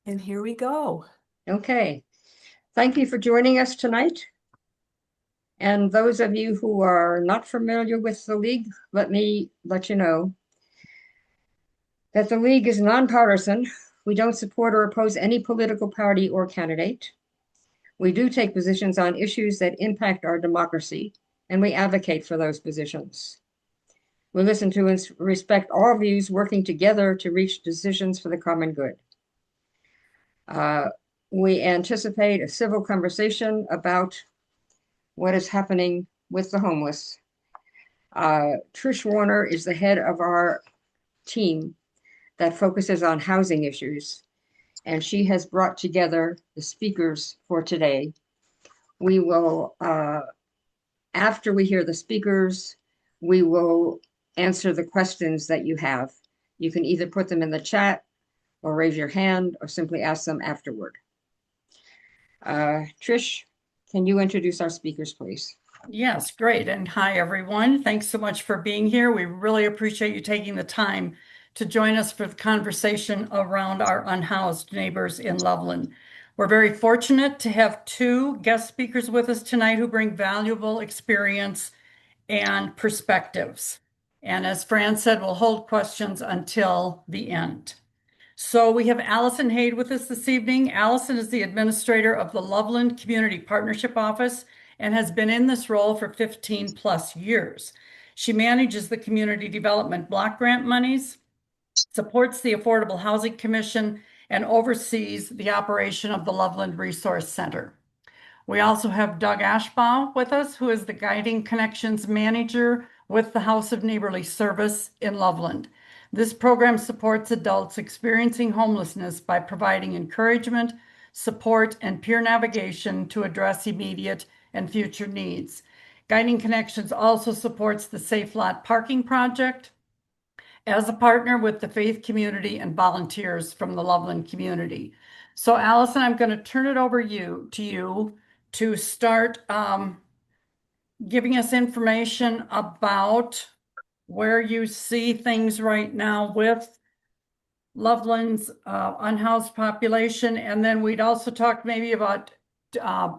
And here we go. Okay. Thank you for joining us tonight. And those of you who are not familiar with the League, let me let you know that the League is nonpartisan. We don't support or oppose any political party or candidate. We do take positions on issues that impact our democracy, and we advocate for those positions. We listen to and respect all views, working together to reach decisions for the common good. We anticipate a civil conversation about what is happening with the homeless. Trish Warner is the head of our team that focuses on housing issues, and she has brought together the speakers for today. We will, after we hear the speakers, we will answer the questions that you have. You can either put them in the chat or raise your hand or simply ask them afterward. Trish, can you introduce our speakers, please? Yes, great. And hi, everyone. Thanks so much for being here. We really appreciate you taking the time to join us for the conversation around our unhoused neighbors in Loveland. We're very fortunate to have two guest speakers with us tonight who bring valuable experience and perspectives. And as Fran said, we'll hold questions until the end. So we have Alison Hade with us this evening. Alison is the administrator of the Loveland Community Partnership Office and has been in this role for 15 plus years. She manages the community development block grant monies, supports the Affordable Housing Commission, and oversees the operation of the Loveland Resource Center. We also have Doug Ashbaugh with us, who is the Guiding Connections Manager with the House of Neighborly Service in Loveland. This program supports adults experiencing homelessness by providing encouragement, support, and peer navigation to address immediate and future needs. Guiding Connections also supports the Safe Lot Parking Project as a partner with the faith community and volunteers from the Loveland community. So Alison, I'm going to turn it over to you to start giving us information about where you see things right now with Loveland's unhoused population. And then we'd also talk maybe about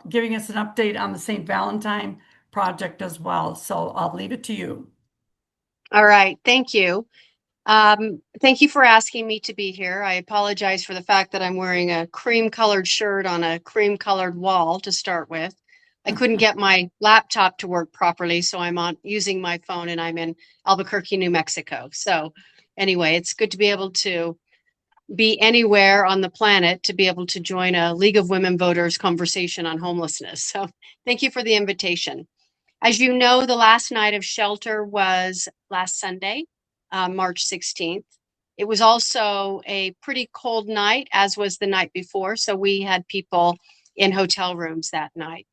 giving us an update on the St. Valentine project as well. So I'll leave it to you. All right, thank you. Thank you for asking me to be here. I apologize for the fact that I'm wearing a cream-colored shirt on a cream-colored wall to start with. I couldn't get my laptop to work properly, so I'm using my phone, and I'm in Albuquerque, New Mexico. So anyway, it's good to be able to be anywhere on the planet to be able to join a League of Women Voters conversation on homelessness. So thank you for the invitation. As you know, the last night of shelter was last Sunday, March 16th. It was also a pretty cold night, as was the night before. So we had people in hotel rooms that night.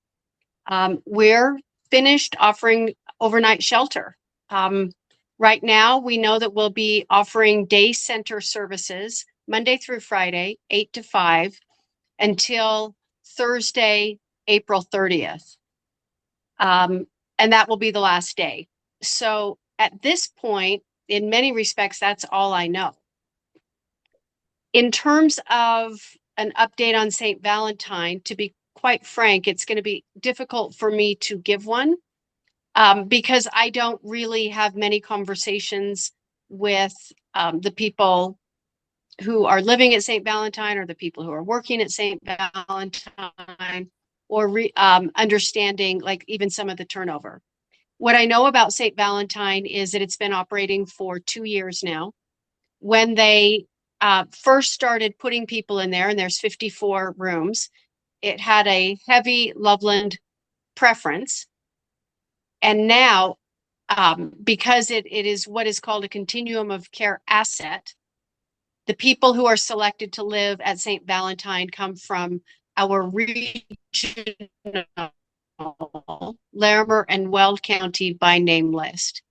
We're finished offering overnight shelter. Right now, we know that we'll be offering day center services Monday through Friday, 8 to 5, until Thursday, April 30th. And that will be the last day. So at this point, in many respects, that's all I know. In terms of an update on St. Valentine, to be quite frank, it's going to be difficult for me to give one because I don't really have many conversations with the people who are living at St. Valentine or the people who are working at St. Valentine or understanding like even some of the turnover. What I know about St. Valentine is that it's been operating for 2 years now. When they first started putting people in there, and there's 54 rooms, it had a heavy Loveland preference. And now, because it is what is called a continuum of care asset, the people who are selected to live at St. Valentine come from our regional Larimer and Weld County by name list.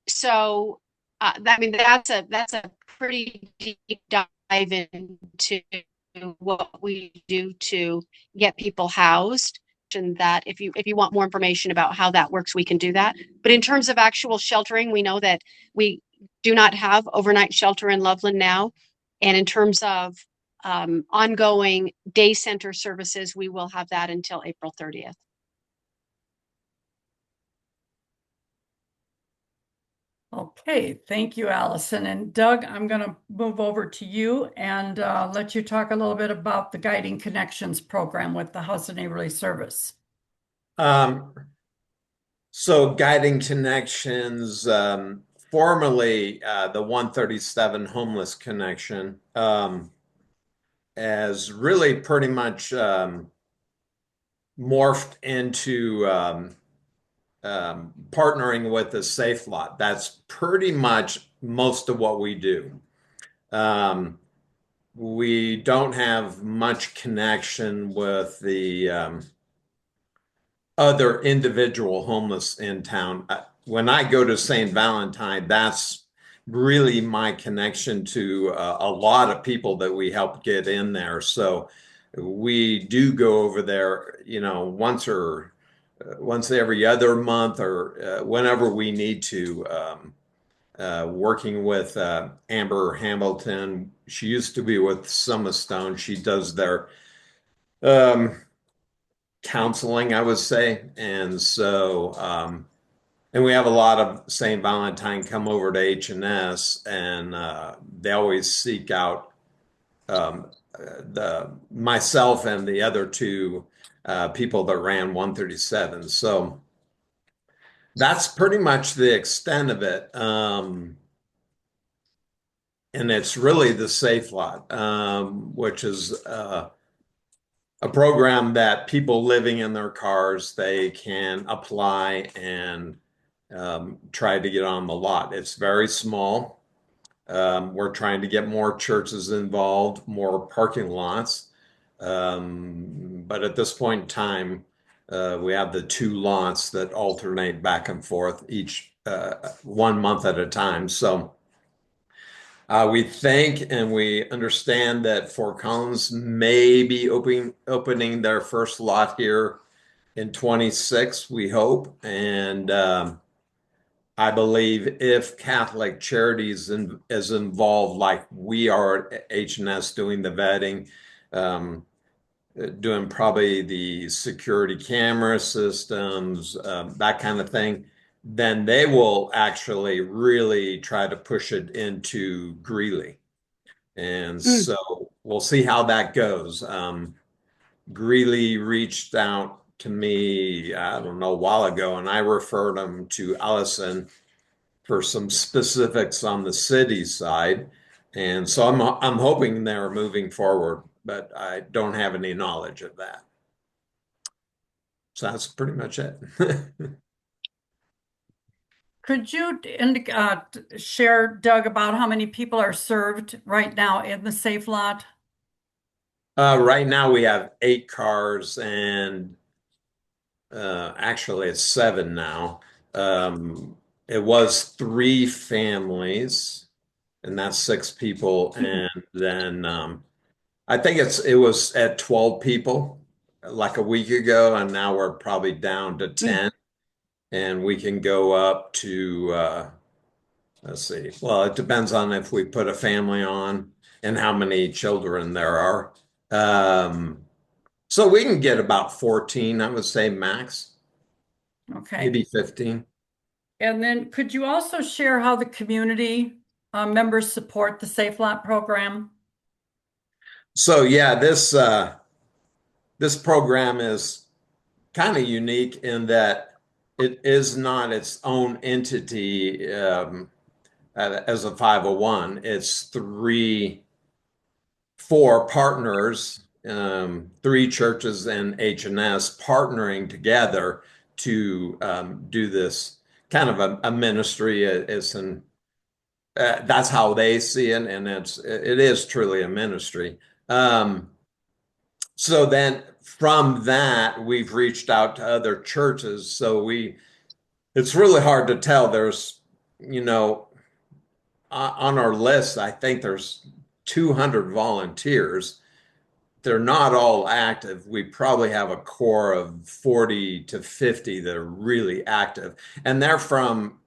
So, I mean, that's a pretty deep dive into what we do to get people housed. And that if you want more information about how that works, we can do that. But in terms of actual sheltering, we know that we do not have overnight shelter in Loveland now. And in terms of ongoing day center services, we will have that until April 30th. Okay, thank you, Allison. And Doug, I'm going to move over to you and let you talk a little bit about the Guiding Connections program with the House of Neighborly Service. So Guiding Connections, formerly the 137 Homeless Connection, has really pretty much morphed into partnering with the Safe Lot. That's pretty much most of what we do. We don't have much connection with the other individual homeless in town. When I go to St. Valentine, that's really my connection to a lot of people that we help get in there. So we do go over there, once every other month or whenever we need to. Working with Amber Hamilton. She used to be with Summer Stone. She does their counseling, I would say. And we have a lot of St. Valentine come over to H&S, and they always seek out myself and the other two people that ran 137. So that's pretty much the extent of it. And it's really the Safe Lot, which is a program that people living in their cars, they can apply and try to get on the lot. It's very small. We're trying to get more churches involved, more parking lots. But at this point in time, we have the 2 lots that alternate back and forth each 1 month at a time. So we think and we understand that Fort Collins may be opening their first lot here in 26, we hope. And I believe if Catholic Charities is involved, like we are at H&S doing the vetting, doing probably the security camera systems, that kind of thing, then they will actually really try to push it into Greeley. And so we'll see how that goes. Greeley reached out to me, I don't know, a while ago, and I referred them to Alison for some specifics on the city side. And so I'm hoping they're moving forward, but I don't have any knowledge of that. So that's pretty much it. Could you share, Doug, about how many people are served right now in the Safe Lot? Right now we have 8 cars, and actually it's 7 now. It was 3 families, and that's 6 people. And then I think it was at 12 people like a week ago, and now we're probably down to 10. And we can go up to, let's see, well, it depends on if we put a family on and how many children there are. So we can get about 14, I would say, max. Okay. Maybe 15. And then could you also share how the community members support the Safe Lot program? So yeah, this program is kind of unique in that it is not its own entity as a 501. It's 4 partners, 3 churches and H&S partnering together to do this kind of a ministry. That's how they see it, and it is truly a ministry. So then from that, we've reached out to other churches. So it's really hard to tell. There's, on our list, I think there's 200 volunteers. They're not all active. We probably have a core of 40 to 50 that are really active. And they're from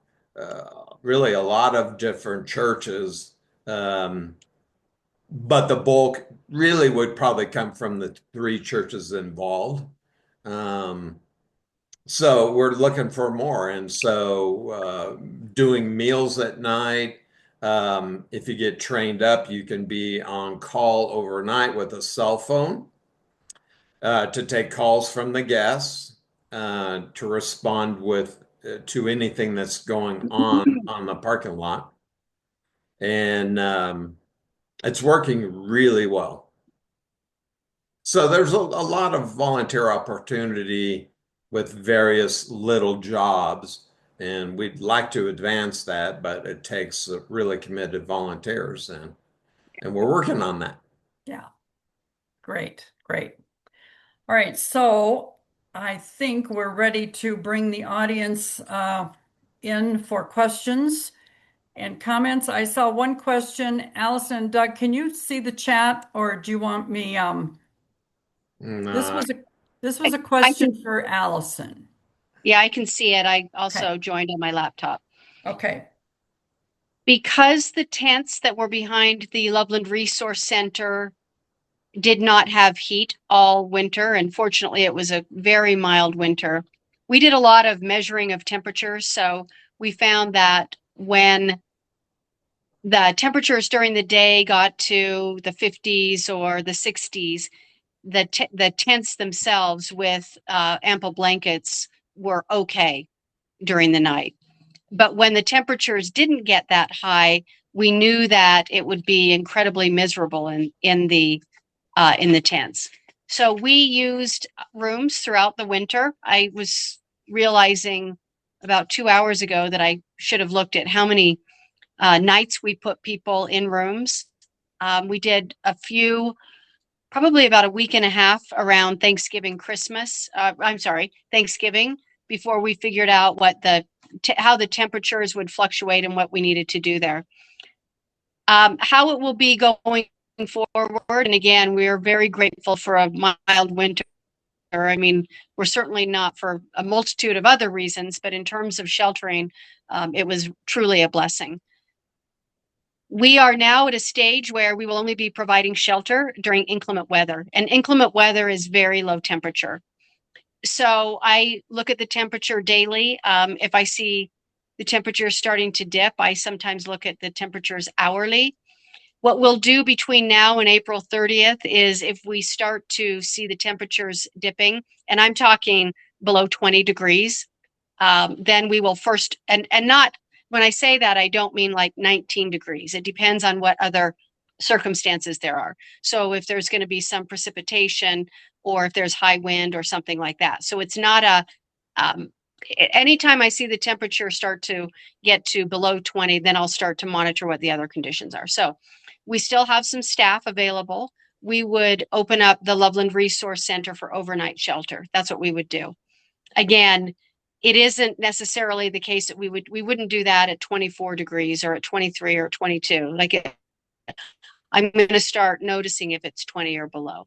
really a lot of different churches. but the bulk really would probably come from the three churches involved. So we're looking for more. And so doing meals at night, if you get trained up, you can be on call overnight with a cell phone to take calls from the guests, to respond with to anything that's going on the parking lot. And it's working really well. So there's a lot of volunteer opportunity with various little jobs, and we'd like to advance that, but it takes really committed volunteers, and we're working on that. Yeah, great, great. All right, so I think we're ready to bring the audience in for questions and comments. I saw one question. Allison and Doug, can you see the chat, or do you want me? This Uh, was a this was a I question can, for Allison. yeah, I can see it. I Okay. also joined on my laptop. Okay. Because the tents that were behind the Loveland Resource Center did not have heat all winter, and fortunately it was a very mild winter. We did a lot of measuring of temperatures, so we found that when the temperatures during the day got to the 50s or the 60s, the tents themselves with ample blankets were okay during the night. But when the temperatures didn't get that high, we knew that it would be incredibly miserable in the tents. So we used rooms throughout the winter. I was realizing about 2 hours ago that I should have looked at how many nights we put people in rooms. We did a few, probably about a week and a half around Thanksgiving, Christmas. I'm sorry, Thanksgiving, before we figured out what how the temperatures would fluctuate and what we needed to do there. How it will be going forward, and again, we are very grateful for a mild winter. I mean, we're certainly not for a multitude of other reasons, but in terms of sheltering, it was truly a blessing. We are now at a stage where we will only be providing shelter during inclement weather, and inclement weather is very low temperature. So I look at the temperature daily. If I see the temperature starting to dip, I sometimes look at the temperatures hourly. What we'll do between now and April 30th is if we start to see the temperatures dipping, and I'm talking below 20 degrees, then we will first, and not, when I say that, I don't mean like 19 degrees. It depends on what other circumstances there are. So if there's going to be some precipitation or if there's high wind or something like that. So it's not anytime I see the temperature start to get to below 20, then I'll start to monitor what the other conditions are. So we still have some staff available. We would open up the Loveland Resource Center for overnight shelter. That's what we would do. Again, it isn't necessarily the case that we wouldn't do that at 24 degrees or at 23 or 22. I'm going to start noticing if it's 20 or below.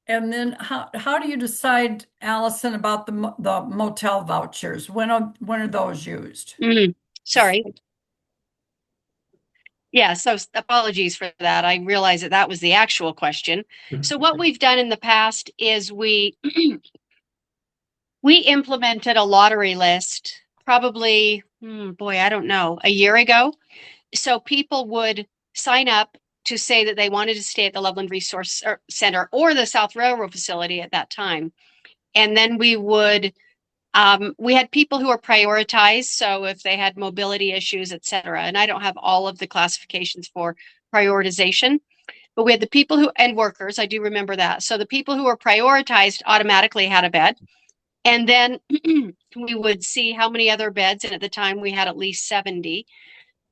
And then how do you decide, Allison, about the motel vouchers? When are those used? Sorry. Yeah, so apologies for that. I realize that was the actual question. So what we've done in the past is we implemented a lottery list probably, I don't know, a year ago. So people would sign up to say that they wanted to stay at the Loveland Resource Center or the South Railroad facility at that time. And then we had people who were prioritized. So if they had mobility issues, et cetera, and I don't have all of the classifications for prioritization, but we had the people and workers, I do remember that. So the people who were prioritized automatically had a bed. And then we would see how many other beds. And at the time we had at least 70.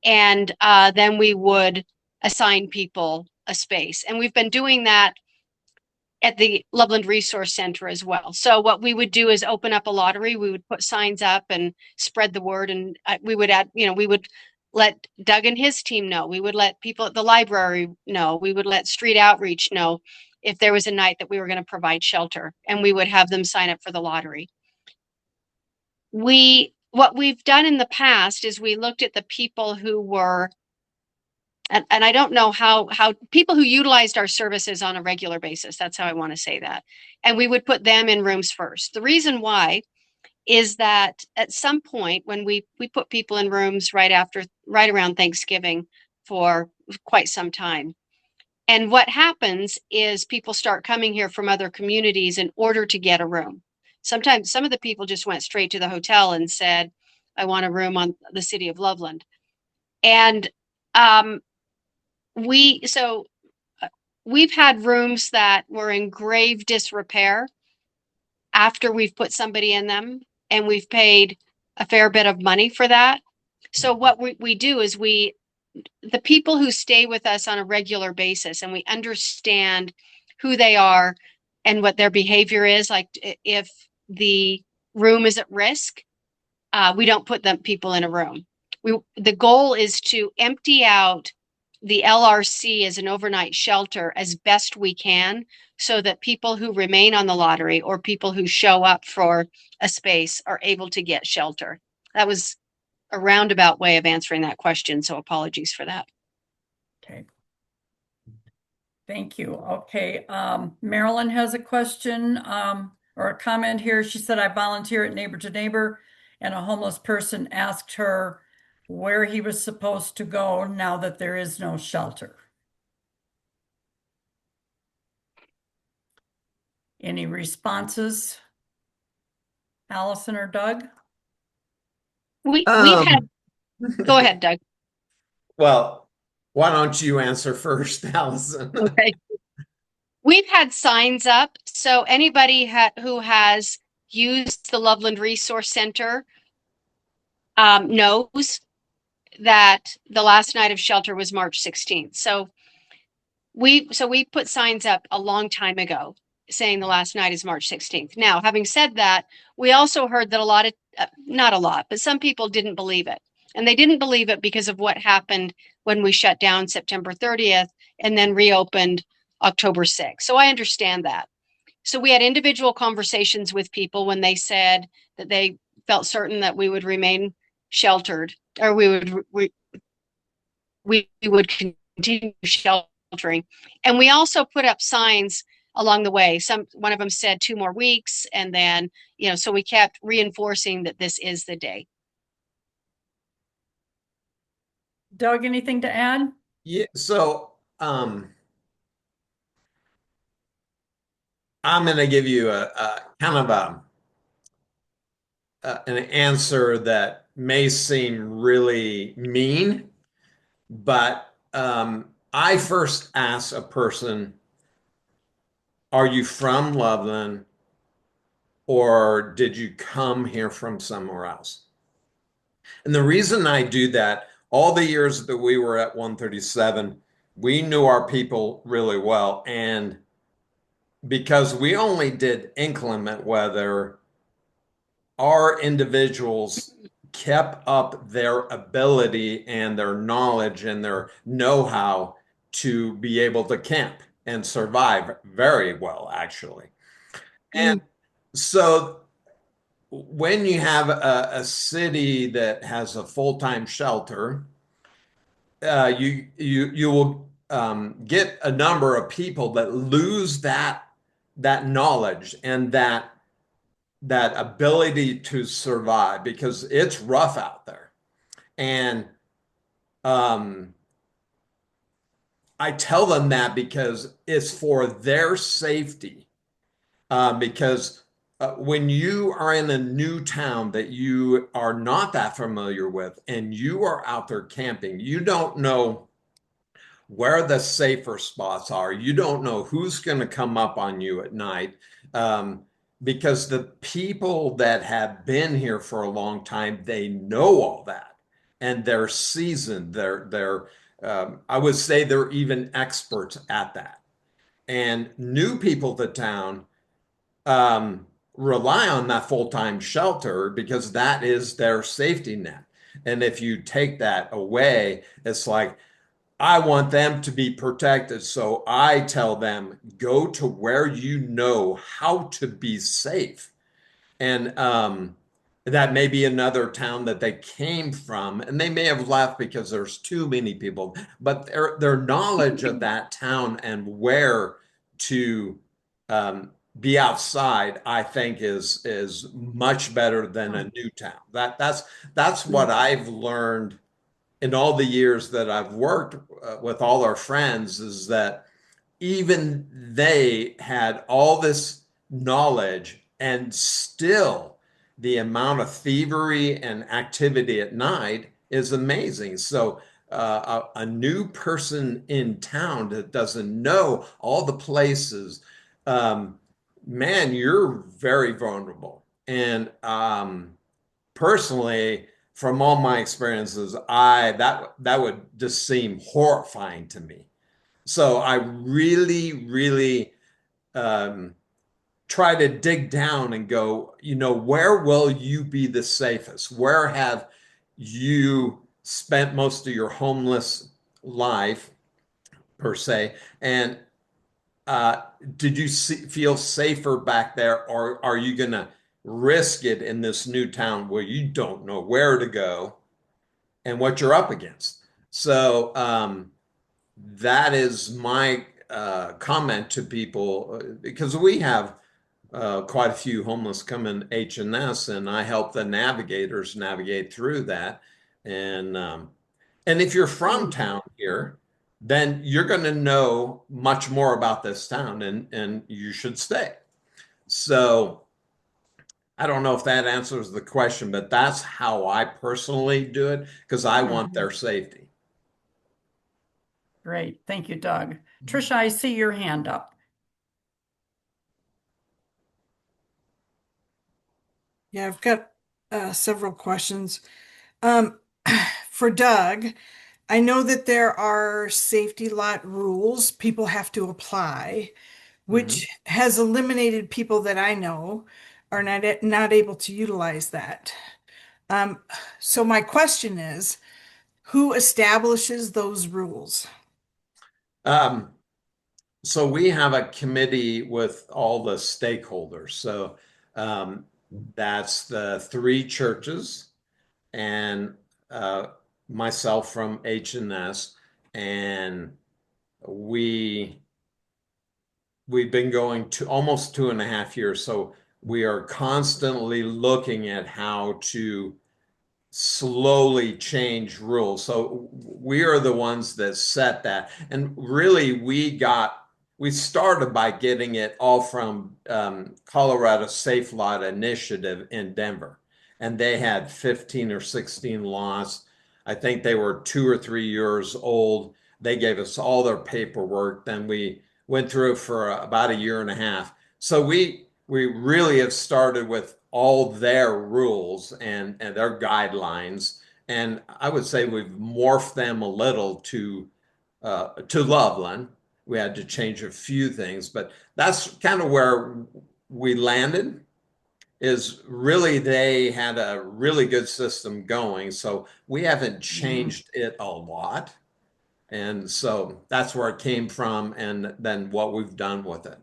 And then we would assign people a space. And we've been doing that at the Loveland Resource Center as well. So what we would do is open up a lottery. We would put signs up and spread the word. And we would we would let Doug and his team know. We would let people at the library know. We would let street outreach know if there was a night that we were going to provide shelter, and we would have them sign up for the lottery. We what we've done in the past is we looked at the people who were, and I don't know how people who utilized our services on a regular basis. That's how I want to say that. And we would put them in rooms first. The reason why is that at some point when we put people in rooms right around Thanksgiving for quite some time. And what happens is people start coming here from other communities in order to get a room. Sometimes some of the people just went straight to the hotel and said, I want a room on the city of Loveland. And we've had rooms that were in grave disrepair after we've put somebody in them, and we've paid a fair bit of money for that. So what we do is the people who stay with us on a regular basis, and we understand who they are and what their behavior is, like if the room is at risk, we don't put them people in a room. The goal is to empty out the LRC as an overnight shelter as best we can, so that people who remain on the lottery or people who show up for a space are able to get shelter. That was a roundabout way of answering that question, so apologies for that. Okay. Thank you. Okay. Marilyn has a question or a comment here. She said, I volunteer at Neighbor to Neighbor, and a homeless person asked her where he was supposed to go now that there is no shelter. Any responses, Allison or Doug? We've had, go ahead, Doug. Well, why don't you answer first, Alison? Okay. We've had signs up, so anybody who has used the Loveland Resource Center knows that the last night of shelter was March 16th. So we put signs up a long time ago saying the last night is March 16th. Now, having said that, we also heard that not a lot, but some people didn't believe it. And they didn't believe it because of what happened when we shut down September 30th and then reopened October 6th. So I understand that. So we had individual conversations with people when they said that they felt certain that we would remain sheltered, or we would continue sheltering. And we also put up signs along the way. One of them said 2 more weeks, and then, so we kept reinforcing that this is the day. Doug, anything to add? Yeah, so I'm going to give you a kind of an answer that may seem really mean, but I first ask a person, are you from Loveland, or did you come here from somewhere else? And the reason I do that, all the years that we were at 137, we knew our people really well. And because we only did inclement weather, our individuals kept up their ability and their knowledge and their know-how to be able to camp and survive very well, actually. And so when you have a city that has a full-time shelter, you will get a number of people that lose that knowledge and that ability to survive, because it's rough out there. And I tell them that because it's for their safety. Because when you are in a new town that you are not that familiar with and you are out there camping, you don't know where the safer spots are. You don't know who's going to come up on you at night. Because the people that have been here for a long time, they know all that, and they're seasoned. I would say they're even experts at that. And new people to town rely on that full-time shelter because that is their safety net. And if you take that away, it's like, I want them to be protected. So I tell them, go to where you know how to be safe. And that may be another town that they came from, and they may have left because there's too many people, but their knowledge of that town and where to be outside, I think is much better than a new town. That's what I've learned in all the years that I've worked with all our friends, is that even they had all this knowledge, and still the amount of thievery and activity at night is amazing. So a new person in town that doesn't know all the places, um, man, you're very vulnerable. And personally, from all my experiences, I that would just seem horrifying to me. So I really, really um, try to dig down and go, where will you be the safest? Where have you spent most of your homeless life, per se? And uh, did you feel safer back there, or are you going to risk it in this new town where you don't know where to go and what you're up against? So, that is my comment to people, because we have quite a few homeless come in H&S, and I help the navigators navigate through that. And if you're from town here, then you're going to know much more about this town, and you should stay. So I don't know if that answers the question, but that's how I personally do it, because I want their safety. Great. Thank you, Doug. Trisha, I see your hand up. Yeah, I've got several questions. Um, for Doug, I know that there are safety lot rules people have to apply, Mhm. which has eliminated people that I know are not able to utilize that. Um, so my question is, who establishes those rules? Um, so we have a committee with all the stakeholders. So um, that's the three churches and uh, myself from H&S, and we we've been going to almost 2.5 years. So we are constantly looking at how to slowly change rules. So we are the ones that set that. And really, we started by getting it all from Colorado Safe Lot Initiative in Denver. And they had 15 or 16 laws. I think they were 2 or 3 years old. They gave us all their paperwork. Then we went through for about a year and a half. So we really have started with all their rules and their guidelines. And I would say we've morphed them a little to Loveland. We had to change a few things, but that's kind of where we landed. Is really they had a really good system going, so we haven't changed it a lot. And so that's where it came from, and then what we've done with it.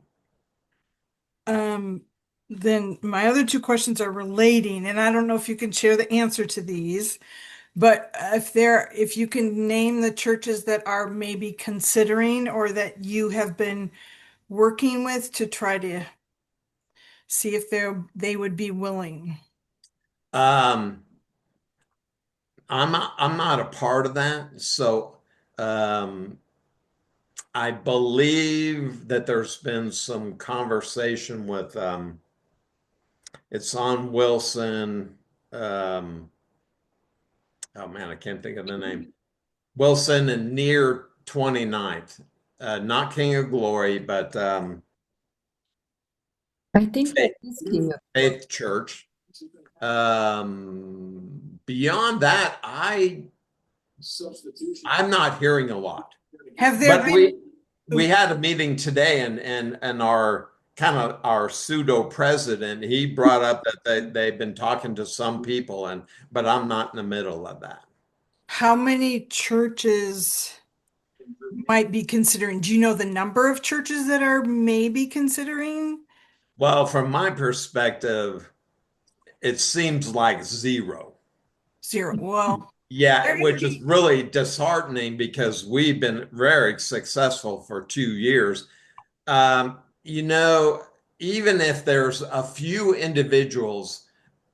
Um, then my other two questions are relating, and I don't know if you can share the answer to these, but if you can name the churches that are maybe considering or that you have been working with to try to see if they would be willing. Um, I'm not a part of that, so um, I believe that there's been some conversation with it's on Wilson. Um, oh man, I can't think of the name. Wilson and near 29th. Not King of Glory, but I think that Faith, is King of Faith Church. Beyond that, I'm not hearing a lot. Have there But been, we had a meeting today, and our kind of our pseudo president, he brought up that they've been talking to some people, but I'm not in the middle of that. how many churches might be considering? Do you know the number of churches that are maybe considering? Well, from my perspective, it seems like zero. Zero. Well, Yeah, they're going to which is be, really disheartening because we've been very successful for 2 years. You know, even if there's a few individuals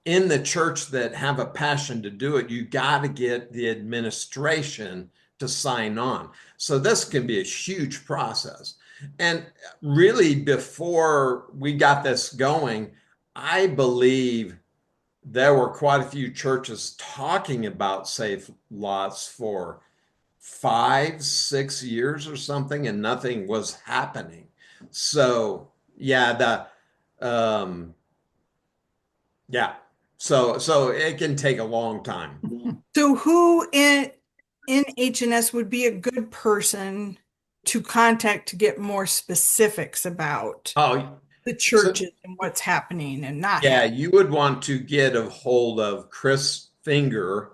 in the church that have a passion to do it, you got to get the administration to sign on. So this can be a huge process. And really, before we got this going, I believe there were quite a few churches talking about safe lots for 5, 6 years or something, and nothing was happening. So yeah, yeah. So it can take a long time. so who in HNS would be a good person to contact to get more specifics about Oh, the so churches and what's happening and not yeah, happening? you would want to get a hold of Chris Finger,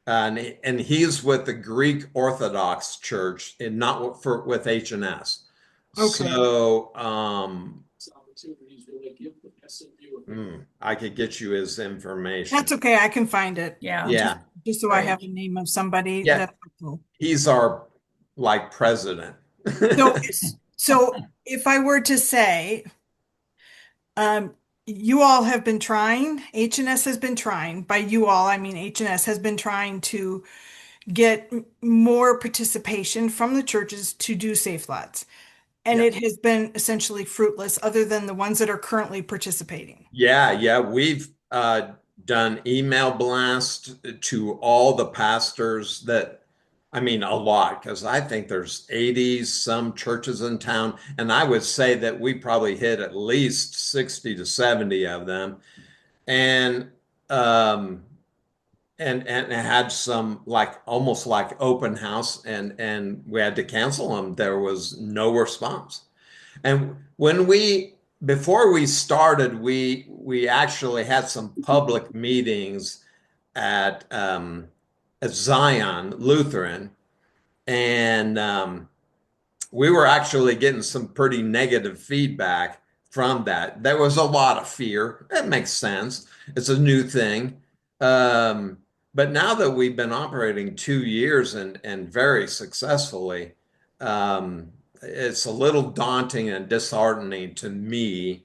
and he's with the Greek Orthodox Church and not with HNS. Okay. So I could get you his information. That's okay. I can find it. Yeah. Just Yeah, just so I have the name of somebody yeah. that's helpful. He's our like president. So if I were to say, um, you all have been trying, HNS has been trying, by you all, I mean HNS has been trying to get more participation from the churches to do safe lots. And Yeah. it has been essentially fruitless other than the ones that are currently participating. Yeah. We've done email blast to all the pastors that, I mean, a lot, because I think there's 80 some churches in town. And I would say that we probably hit at least 60 to 70 of them. And um, and had some like almost like open house, and we had to cancel them. There was no response. And when we before we started, we actually had some public meetings at Zion Lutheran, and we were actually getting some pretty negative feedback from that. There was a lot of fear. That makes sense. It's a new thing. Um, but now that we've been operating 2 years and very successfully, it's a little daunting and disheartening to me,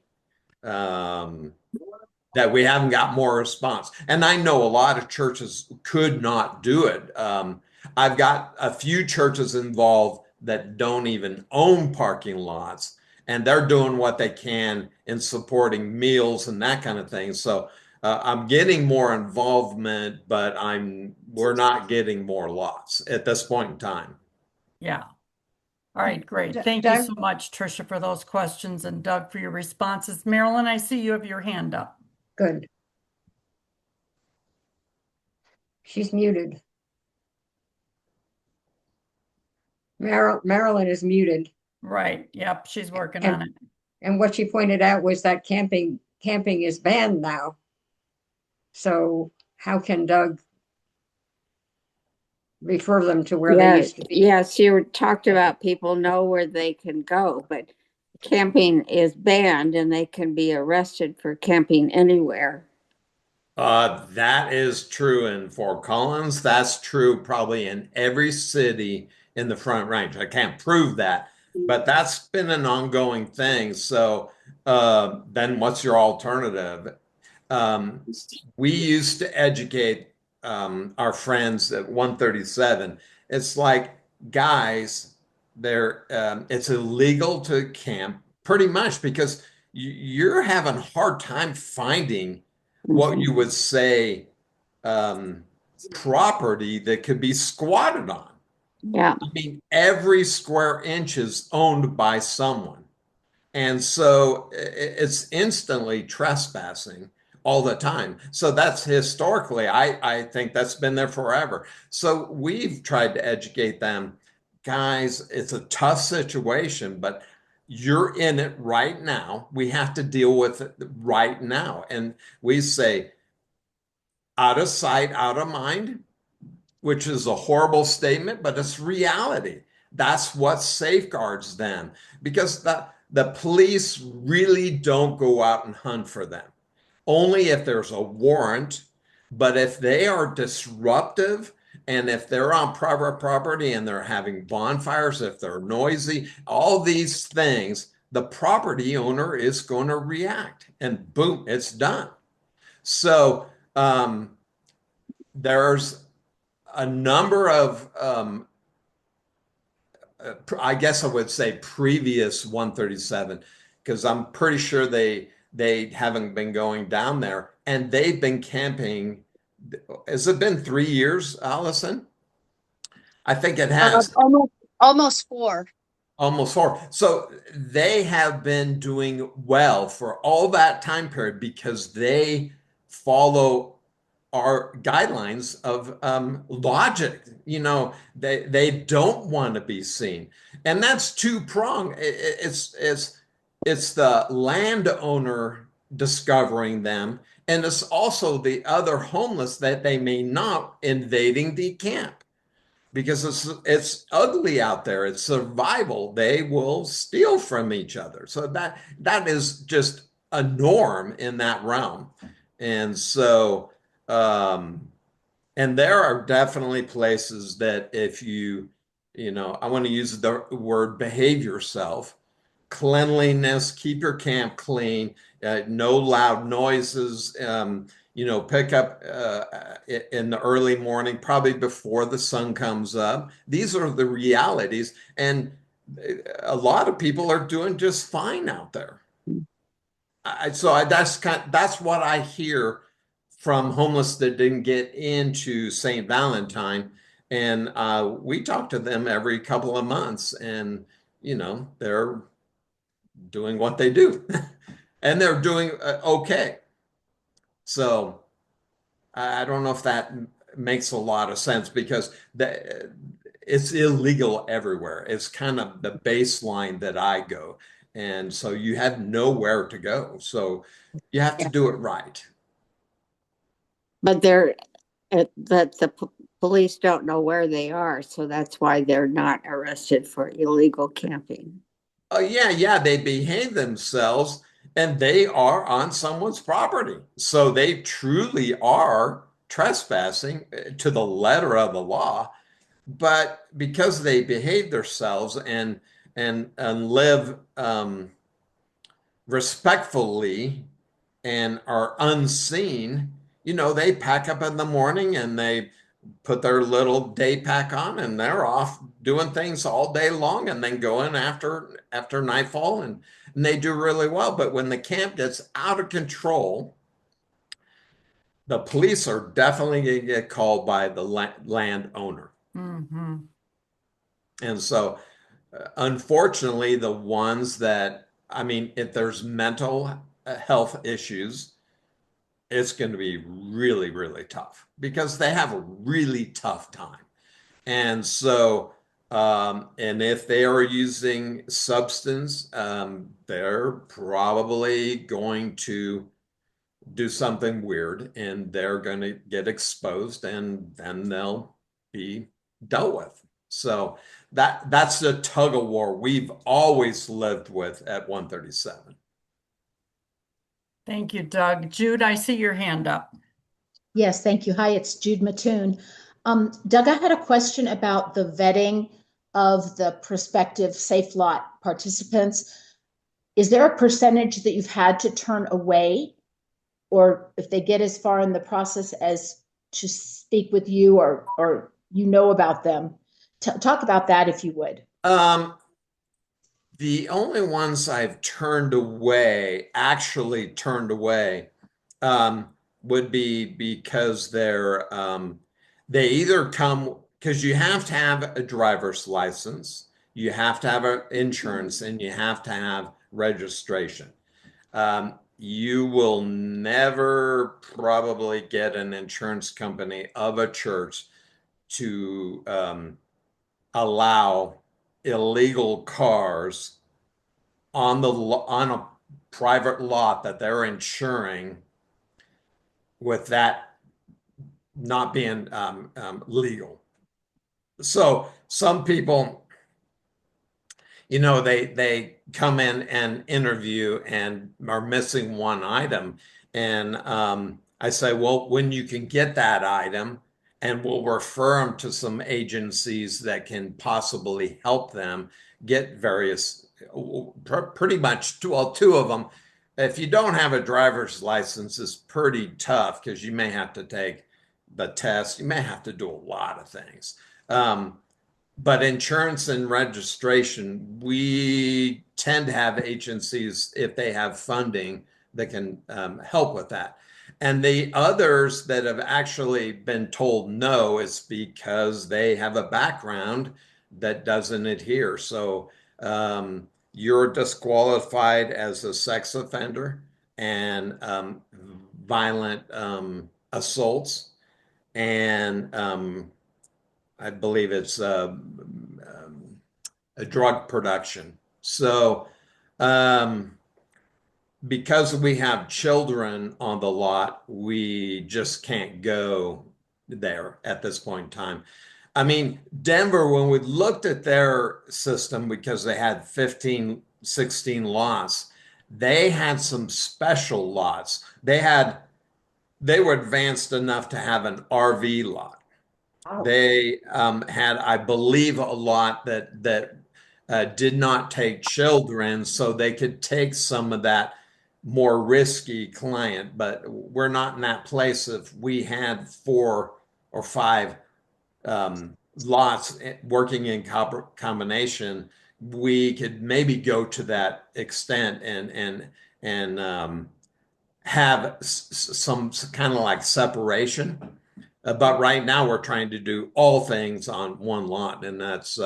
um, that we haven't got more response. And I know a lot of churches could not do it. I've got a few churches involved that don't even own parking lots, and they're doing what they can in supporting meals and that kind of thing. So I'm getting more involvement, but we're not getting more lots at this point in time. Yeah. All right, great. Thank you so much, Tricia, for those questions, and Doug for your responses. Marilyn, I see you have your hand up. Good. She's muted. Marilyn is muted. Right. Yep. She's working And- on it. And what she pointed out was that camping is banned now. So how can Doug refer them to where they used to be? Yes, you talked about people know where they can go, but camping is banned and they can be arrested for camping anywhere. That is true in Fort Collins. That's true probably in every city in the Front Range. I can't prove that, but that's been an ongoing thing. So then what's your alternative? We used to educate our friends at 137. It's like, guys, it's illegal to camp pretty much because you're having a hard time finding what you would say property that could be squatted on. Yeah. I mean, every square inch is owned by someone. And so it's instantly trespassing all the time. So that's historically, I think that's been there forever. So we've tried to educate them, guys, it's a tough situation, but you're in it right now. We have to deal with it right now. And we say, out of sight, out of mind, which is a horrible statement, but it's reality. That's what safeguards them because the police really don't go out and hunt for them. only if there's a warrant. But if they are disruptive and if they're on private property and they're having bonfires, if they're noisy, all these things, the property owner is going to react and boom, it's done. So there's a number of, I guess I would say previous 137, because I'm pretty sure they haven't been going down there and they've been camping. Has it been 3 years, Allison? I think it has. Almost 4. Almost 4. So they have been doing well for all that time period because they follow our guidelines of logic. They don't want to be seen, and that's two-pronged. It's the landowner discovering them, and it's also the other homeless that they may not invading the camp because it's ugly out there. It's survival. They will steal from each other. So that is just a norm in that realm. And so and there are definitely places that if I want to use the word behave yourself, cleanliness, keep your camp clean, no loud noises, pick up in the early morning, probably before the sun comes up. These are the realities. And a lot of people are doing just fine out there. That's what I hear from homeless that didn't get into St. Valentine. And we talk to them every couple of months and, they're doing what they do and they're doing okay. So I don't know if that makes a lot of sense because it's illegal everywhere. It's kind of the baseline that I go. And so you have nowhere to go. So you have to do it right. But police don't know where they are, so that's why they're not arrested for illegal camping. Oh, yeah, they behave themselves and they are on someone's property. So they truly are trespassing to the letter of the law. But because they behave themselves and live respectfully and are unseen, they pack up in the morning and they put their little day pack on and they're off doing things all day long and then go in after nightfall and they do really well. But when the camp gets out of control, the police are definitely going to get called by the landowner. Mm-hmm. And so, unfortunately, the ones that, I mean, if there's mental health issues, it's going to be really, really tough because they have a really tough time. And so, and if they are using substance, they're probably going to do something weird and they're going to get exposed and then they'll be dealt with. So that's the tug of war we've always lived with at 137. Thank you, Doug. Jude, I see your hand up. Yes, thank you. Hi, it's Jude Mattoon. Doug, I had a question about the vetting of the prospective Safe Lot participants. Is there a percentage that you've had to turn away? Or if they get as far in the process as to speak with you or about them? Talk about that if you would. The only ones I've actually turned away, would be because they either come because you have to have a driver's license, you have to have an insurance, and you have to have registration. You will never probably get an insurance company of a church to allow illegal cars on a private lot that they're insuring with that not being legal. So some people, they come in and interview and are missing one item And I say, well, when you can get that item, and we'll refer them to some agencies that can possibly help them get various, pretty much two of them. If you don't have a driver's license, it's pretty tough because you may have to take the test. You may have to do a lot of things. But insurance and registration, we tend to have agencies, if they have funding, that can help with that. And the others that have actually been told no is because they have a background that doesn't adhere. So you're disqualified as a sex offender and violent assaults, and I believe it's a drug production. So because we have children on the lot, we just can't go there at this point in time. I mean, Denver, when we looked at their system, because they had 15, 16 lots, they had some special lots. They were advanced enough to have an RV lot. Wow. They had, I believe, a lot that did not take children, so they could take some of that more risky client. But we're not in that place. If we had 4 or 5 lots working in combination, we could maybe go to that extent and have some kind of like separation. But right now we're trying to do all things on one lot, and that's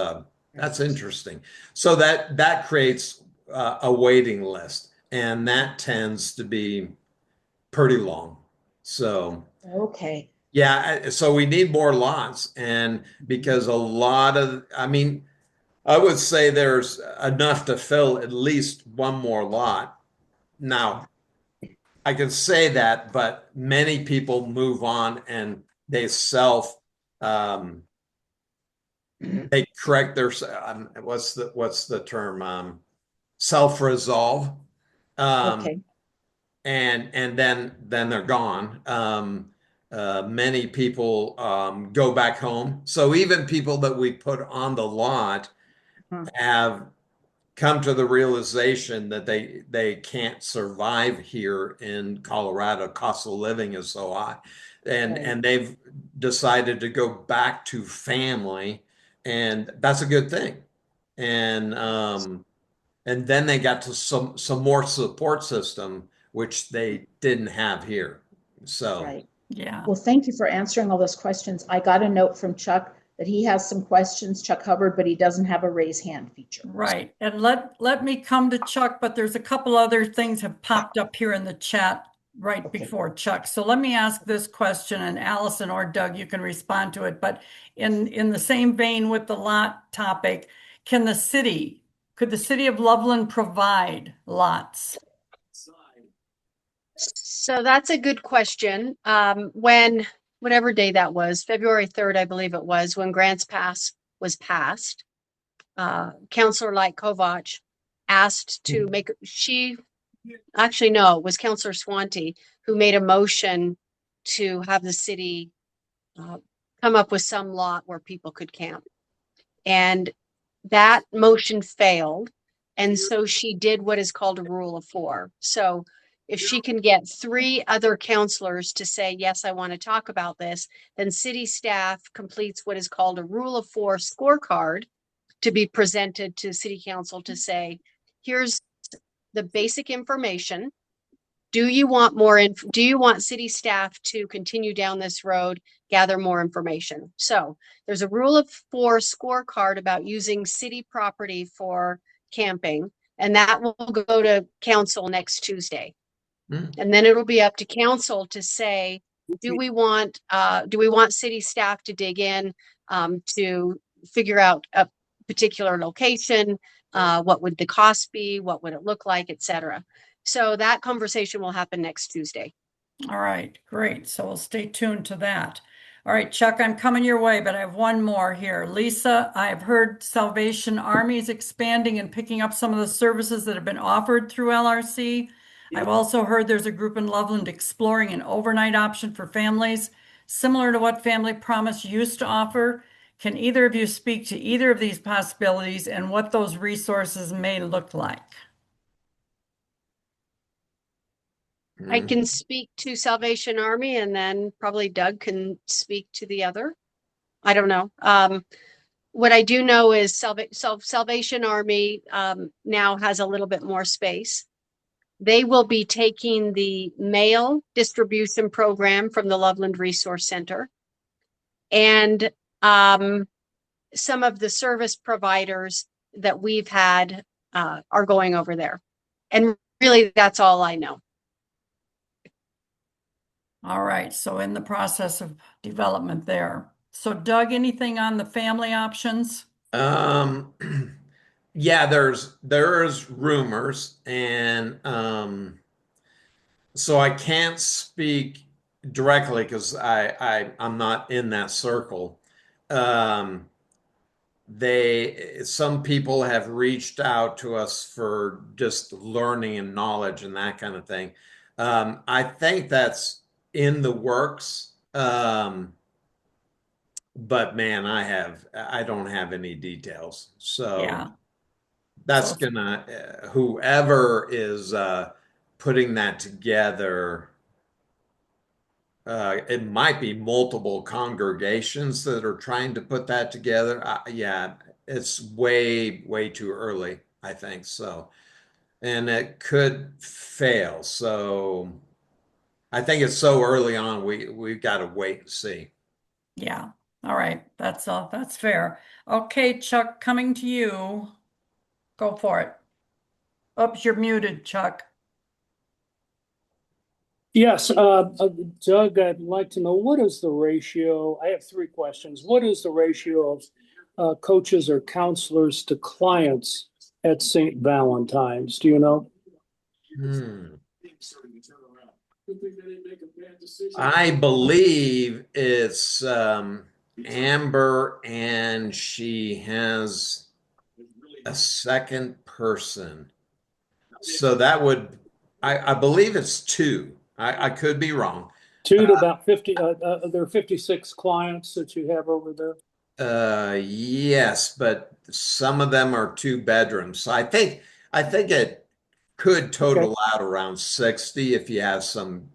interesting. So that creates a waiting list, and that tends to be pretty long. So Okay. yeah, so we need more lots, and because a lot of, I mean, I would say there's enough to fill at least one more lot. Now, I can say that, but many people move on and they they correct their what's the term, self-resolve, Okay. and then they're gone. Many people go back home, so even people that we put on the lot have come to the realization that they can't survive here in Colorado. Cost of living is so high, and they've decided to go back to family, and that's a good thing. And then they got to some more support system, which they didn't have here. So Right. Yeah. Well, thank you for answering all those questions. I got a note from Chuck that he has some questions, Chuck Hubbard, but he doesn't have a raise hand feature. Right. And let me come to Chuck, but there's a couple other things have popped up here in the chat right Okay. before Chuck. So let me ask this question, and Allison or Doug, you can respond to it. But in the same vein with the lot topic, could the city of Loveland provide lots? So that's a good question. Whatever day that was, February 3rd, I believe it was, when Grants Pass was passed, Councilor Light Kovach asked to make, actually, no, it was Councilor Swanty who made a motion to have the city come up with some lot where people could camp. And that motion failed. And so she did what is called a rule of 4. So if she can get 3 other counselors to say, yes, I want to talk about this, then city staff completes what is called a rule of 4 scorecard to be presented to city council to say, here's the basic information. Do you want city staff to continue down this road, gather more information? So there's a rule of 4 scorecard about using city property for camping, and that will go to council next Tuesday. And then it'll be up to council to say, do we want city staff to dig in to figure out a particular location? What would the cost be? What would it look like, etc. So that conversation will happen next Tuesday. All right, great. So we'll stay tuned to that. All right, Chuck, I'm coming your way, but I have one more here. Lisa, I've heard Salvation Army is expanding and picking up some of the services that have been offered through LRC. I've also heard there's a group in Loveland exploring an overnight option for families, similar to what Family Promise used to offer. Can either of you speak to either of these possibilities and what those resources may look like? I can speak to Salvation Army, and then probably Doug can speak to the other. I don't know. What I do know is Salvation Army now has a little bit more space. They will be taking the mail distribution program from the Loveland Resource Center. And some of the service providers that we've had are going over there. And really, that's all I know. All right, so in the process of development there. So Doug, anything on the family options? Yeah, there's rumors, and so I can't speak directly because I'm not in that circle. Um, some people have reached out to us for just learning and knowledge and that kind of thing. I think that's in the works. But man, I don't have any details. So Yeah. that's So gonna whoever is putting that together, it might be multiple congregations that are trying to put that together. Yeah, it's way too early, I think so. And it could fail. So I think it's so early on, we've got to wait and see. yeah. All right. That's all. That's fair. Okay, Chuck, coming to you. Go for it. Oops, you're muted, Chuck. Yes, Doug, I'd like to know what is the ratio? I have three questions. What is the ratio of coaches or counselors to clients at St. Valentine's? Do you know? Hmm. I believe it's Amber, and she has a second person. So that would, I believe it's two. I could be wrong. Two to about 50, there are 56 clients that you have over there. Yes, but some of them are two bedrooms. So I think it could total out around 60 if you have some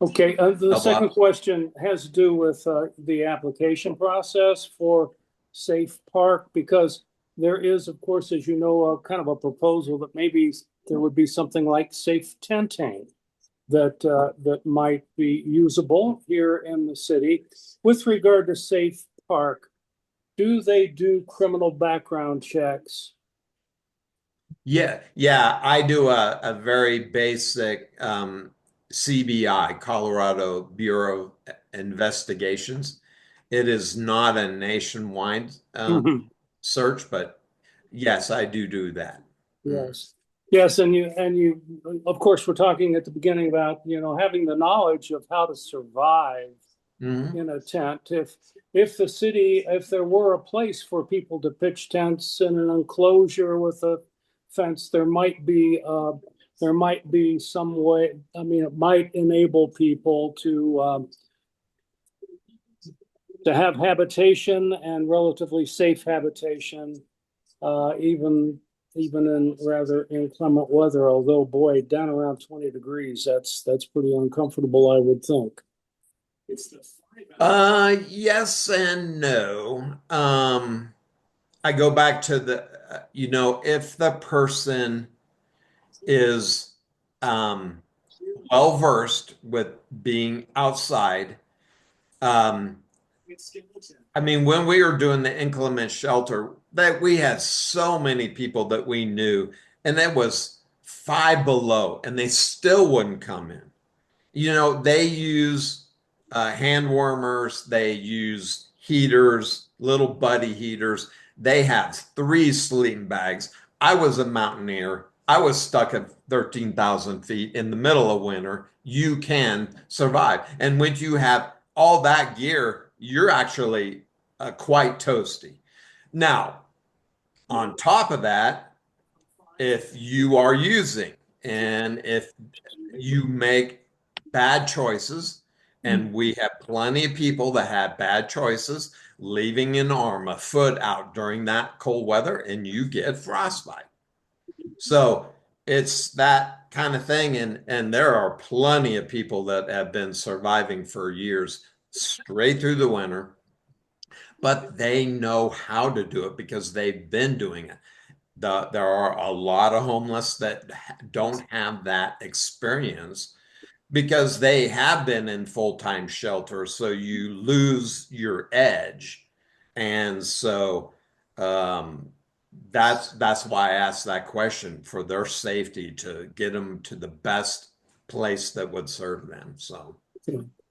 Okay, the double second up. question has to do with the application process for Safe Park, because there is, of course, as you know, a kind of a proposal that maybe there would be something like safe tenting that that might be usable here in the city. With regard to Safe Park, do they do criminal background checks? Yeah, I do a very basic CBI, Colorado Bureau of Investigations. It is not a nationwide search, but yes, I do that. Yes. Yes, and you of course we're talking at the beginning about, having the knowledge of how to survive Mhm. in a tent. If there were a place for people to pitch tents in an enclosure with a fence, there might be some way. I mean, it might enable people to have habitation and relatively safe habitation, even in rather inclement weather. Although, boy, down around 20 degrees, that's pretty uncomfortable, I would think. Yes and no. I go back to if the person is well versed with being outside. Um, I mean, when we were doing the inclement shelter, that we had so many people that we knew, and it was 5 below, and they still wouldn't come in. They use hand warmers, they use heaters, little buddy heaters. They have 3 sleeping bags. I was a mountaineer. I was stuck at 13,000 feet in the middle of winter. You can survive. And when you have all that gear, you're actually quite toasty. Now, on top of that, if you are using And if you make bad choices, and we have plenty of people that had bad choices, leaving an arm, a foot out during that cold weather, and you get frostbite. So it's that kind of thing. And there are plenty of people that have been surviving for years straight through the winter, but they know how to do it because they've been doing it. There are a lot of homeless that don't have that experience because they have been in full-time shelter, so you lose your edge. And so that's why I asked that question, for their safety, to get them to the best place that would serve them. So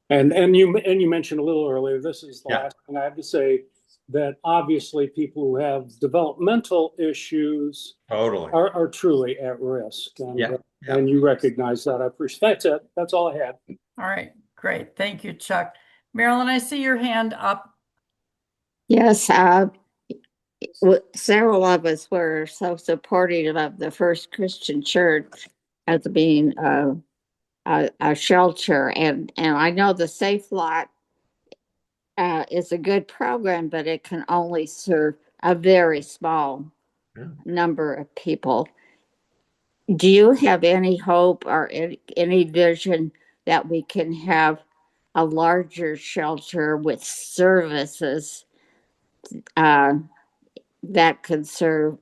And you mentioned a little earlier, this is the yeah, last thing I have to say, that obviously people who have developmental issues totally. are truly at risk. And Yeah, yeah. and you recognize that. I appreciate that's it. That's all I had. All right, great. Thank you, Chuck. Marilyn, I see your hand up. Yes, several of us were so supportive of the First Christian Church as being a shelter, and I know the Safe Lot is a good program, but it can only serve a very small number of people. Do you have any hope or any vision that we can have a larger shelter with services that could serve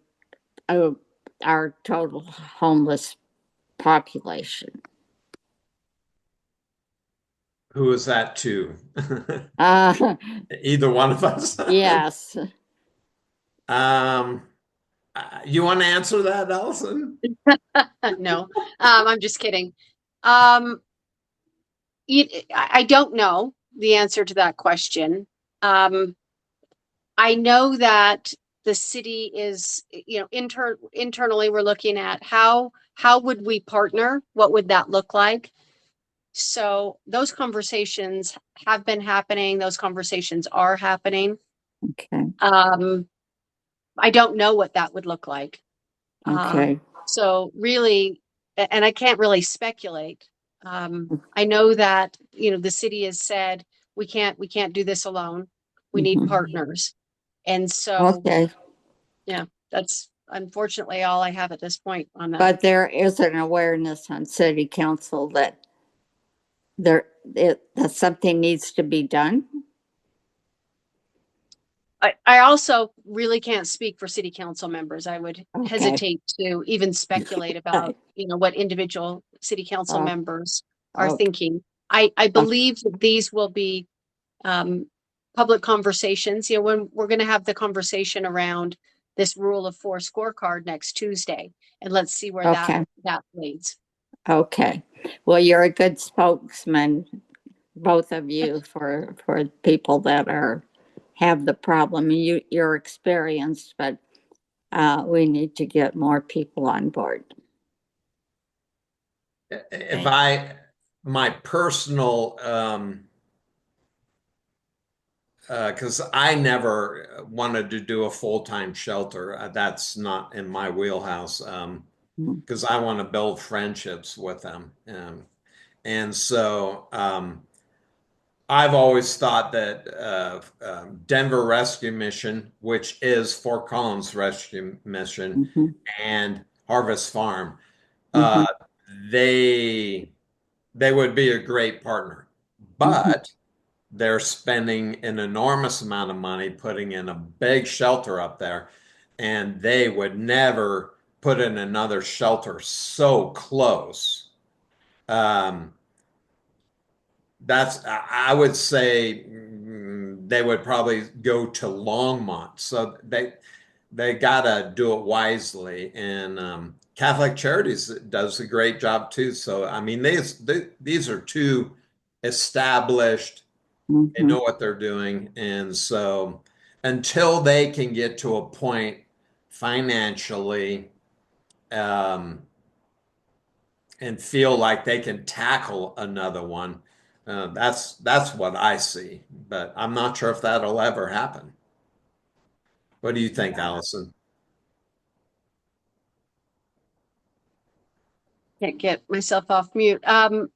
our total homeless population? Who is that to? Uh, Either one of us? yes. You want to answer that, Alison? No, I'm just kidding. I don't know the answer to that question. I know that the city is, internally we're looking at how would we partner? What would that look like? So those conversations have been happening. Those conversations are happening. Okay. I don't know what that would look like. Okay. So really, and I can't really speculate. I know that, the city has said we can't do this alone. We need partners. And so, Okay. yeah, that's unfortunately all I have at this point on that. But there is an awareness on city council that that something needs to be done. I also really can't speak for city council members. I would Okay. hesitate to even speculate about, what individual city council members are okay. thinking. I believe that these will be public conversations. When we're going to have the conversation around this rule of 4 scorecard next Tuesday, and let's see where Okay. that leads. Okay. Well, you're a good spokesman, both of you, for people that have the problem. You're experienced, but we need to get more people on board. My personal, because I never wanted to do a full-time shelter. That's not in my wheelhouse. Because I want to build friendships with them. And so I've always thought that Denver Rescue Mission, which is Fort Collins Rescue Mission, and Harvest Farm, they would be a great partner. But they're spending an enormous amount of money putting in a big shelter up there, and they would never put in another shelter so close. I would say they would probably go to Longmont. So they gotta do it wisely. And Catholic Charities does a great job too. So I mean, these are two established. They know what they're doing, and so until they can get to a point financially, and feel like they can tackle another one. That's what I see, but I'm not sure if that'll ever happen. What do you think, Alison? Can't get myself off mute.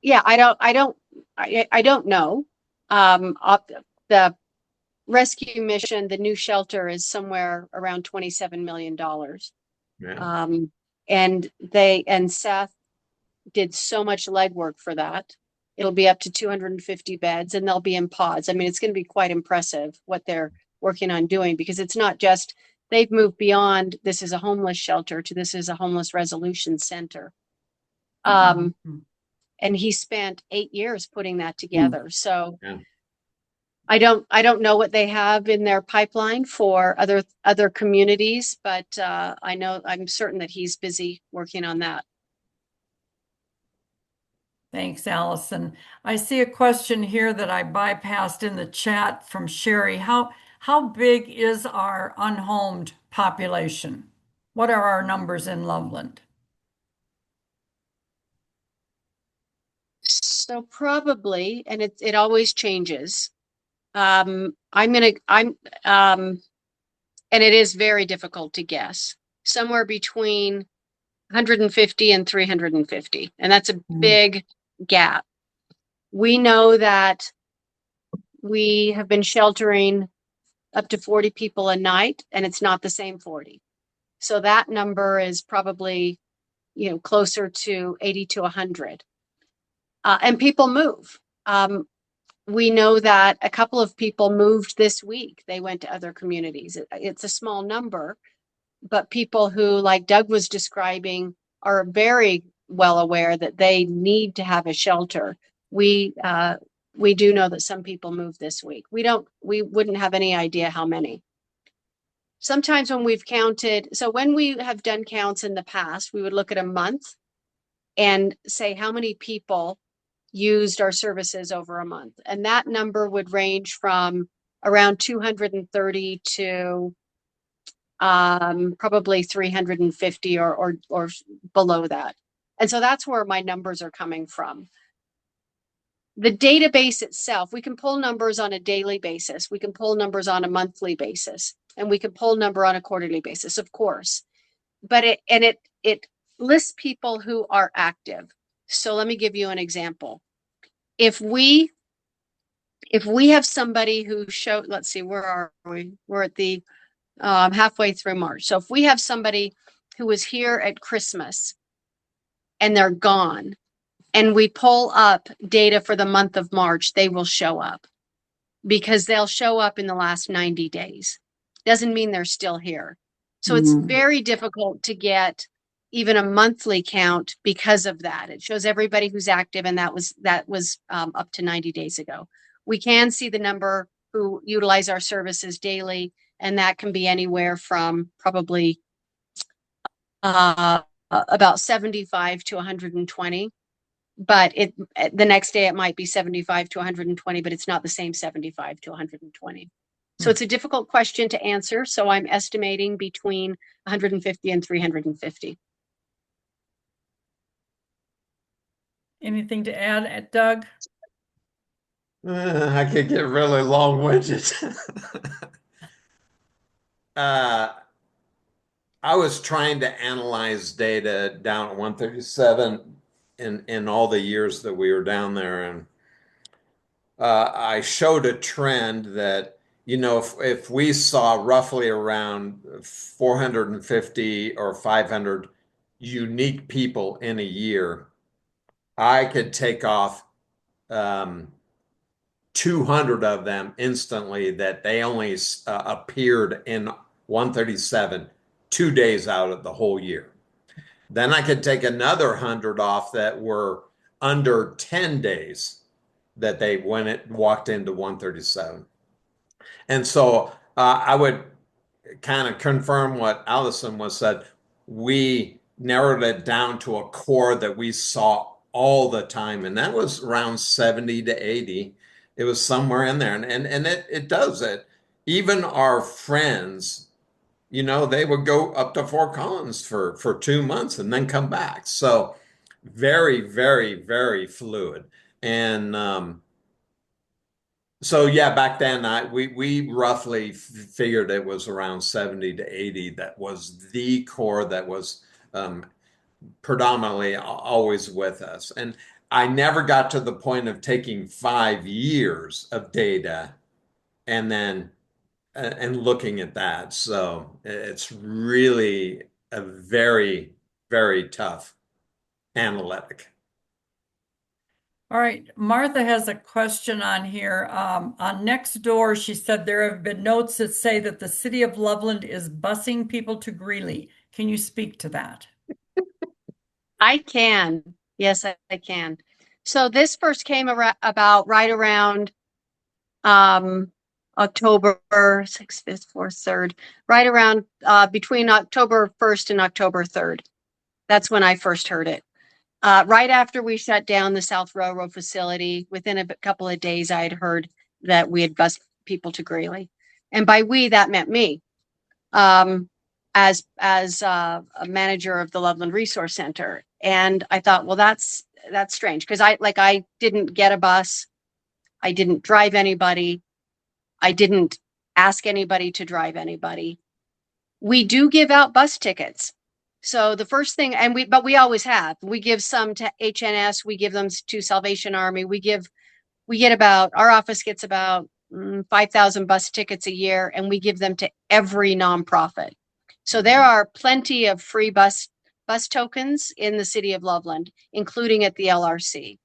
Yeah, I don't know. The rescue mission, the new shelter is somewhere around $27 million. Yeah. And Seth did so much legwork for that. It'll be up to 250 beds and they'll be in pods. I mean, it's going to be quite impressive what they're working on doing, because it's not just, they've moved beyond this is a homeless shelter to this is a homeless resolution center. And he spent 8 years putting that together. So Yeah. I don't know what they have in their pipeline for other communities, but I'm certain that he's busy working on that. Thanks, Allison. I see a question here that I bypassed in the chat from Sherry. How big is our unhomed population? What are our numbers in Loveland? So probably, and it always changes. And it is very difficult to guess. Somewhere between 150 and 350, and that's a big gap. We know that we have been sheltering up to 40 people a night, and it's not the same 40. So that number is probably, closer to 80 to 100. And people move. We know that a couple of people moved this week. They went to other communities. It's a small number, but people who, like Doug was describing, are very well aware that they need to have a shelter. We do know that some people moved this week. We wouldn't have any idea how many. Sometimes when we've counted, so when we have done counts in the past, we would look at a month and say how many people used our services over a month. And that number would range from around 230 to probably 350 or below that. And so that's where my numbers are coming from. The database itself, we can pull numbers on a daily basis. We can pull numbers on a monthly basis, and we can pull number on a quarterly basis, of course. But it lists people who are active. So let me give you an example. If we have somebody who showed, let's see, where are we? We're at the halfway through March. So if we have somebody who was here at Christmas and they're gone, and we pull up data for the month of March, they will show up because they'll show up in the last 90 days. Doesn't mean they're still here. So it's very difficult to get even a monthly count because of that. It shows everybody who's active, and that was up to 90 days ago. We can see the number who utilize our services daily, and that can be anywhere from probably about 75 to 120. But the next day it might be 75 to 120, but it's not the same 75 to 120. So it's a difficult question to answer. So I'm estimating between 150 and 350. Anything to add, Doug? I could get really long-winded. I was trying to analyze data down at 137 in all the years that we were down there, and I showed a trend that, if we saw roughly around 450 or 500 unique people in a year, I could take off 200 of them instantly, that they only appeared in 137 2 days out of the whole year. Then I could take another 100 off that were under 10 days that they walked into 137. And so I would kind of confirm what Alison was said. We narrowed it down to a core that we saw all the time, and that was around 70 to 80. It was somewhere in there, and it does it. Even our friends, they would go up to Fort Collins for 2 months and then come back. So very, very, very fluid. And so yeah, back then we roughly figured it was around 70 to 80. That was the core that was predominantly always with us. And I never got to the point of taking 5 years of data and then and looking at that. So it's really a very, very tough analytic. All right, Martha has a question on here. On Nextdoor, she said there have been notes that say that the city of Loveland is busing people to Greeley. Can you speak to that? I can. Yes, I can. So this first came about right around October 6th, 5th, 4th, 3rd, right around between October 1st and October 3rd. That's when I first heard it. Right after we shut down the South Railroad facility, within a couple of days, I had heard that we had bused people to Greeley. And by we, that meant me. As a manager of the Loveland Resource Center. And I thought, well, that's strange because I didn't get a bus. I didn't drive anybody. I didn't ask anybody to drive anybody. We do give out bus tickets. So the first thing, but we always have, we give some to HNS, we give them to Salvation Army. Our office gets about 5,000 bus tickets a year, and we give them to every nonprofit. So there are plenty of free bus tokens in the city of Loveland, including at the LRC.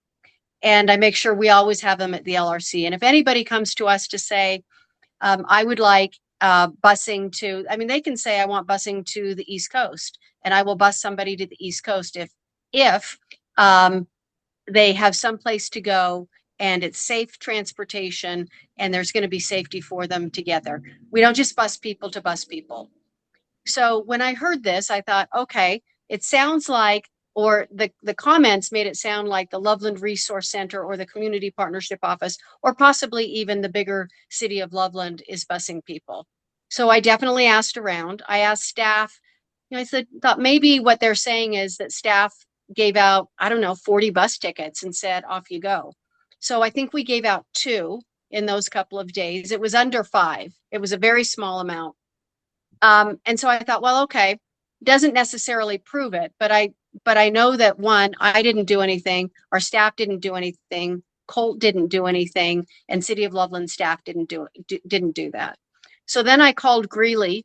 And I make sure we always have them at the LRC. And if anybody comes to us to say, I would like busing to, they can say, I want busing to the East Coast, and I will bus somebody to the East Coast if they have some place to go and it's safe transportation and there's going to be safety for them together. We don't just bus people to bus people. So when I heard this, I thought, okay, it sounds like, or the comments made it sound like the Loveland Resource Center or the Community Partnership Office, or possibly even the bigger city of Loveland is busing people. So I definitely asked around. I asked staff, I thought maybe what they're saying is that staff gave out, 40 bus tickets and said, off you go. So I think we gave out 2 in those couple of days. It was under 5. It was a very small amount. And so I thought, well, okay, doesn't necessarily prove it, but I know that one, I didn't do anything, our staff didn't do anything, Colt didn't do anything, and City of Loveland staff didn't do that. So then I called Greeley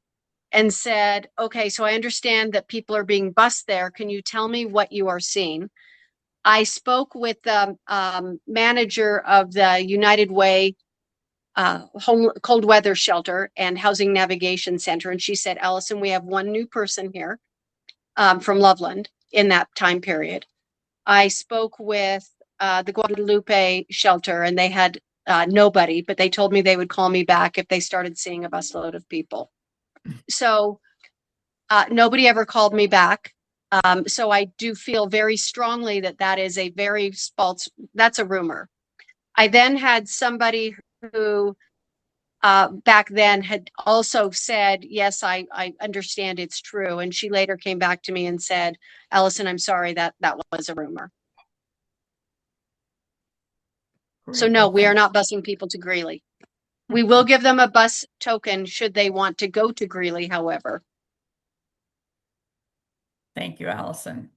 and said, okay, so I understand that people are being bused there. Can you tell me what you are seeing? I spoke with the manager of the United Way cold weather shelter and housing navigation center. And she said, Alison, we have 1 new person here from Loveland in that time period. I spoke with the Guadalupe shelter and they had nobody, but they told me they would call me back if they started seeing a busload of people. So nobody ever called me back. So I do feel very strongly that is a very false, that's a rumor. I then had somebody who back then had also said, yes, I understand it's true. And she later came back to me and said, Alison, I'm sorry, that was a rumor. Great. So no, we are not busing people to Greeley. We will give them a bus token should they want to go to Greeley, however. Thank you, Alison.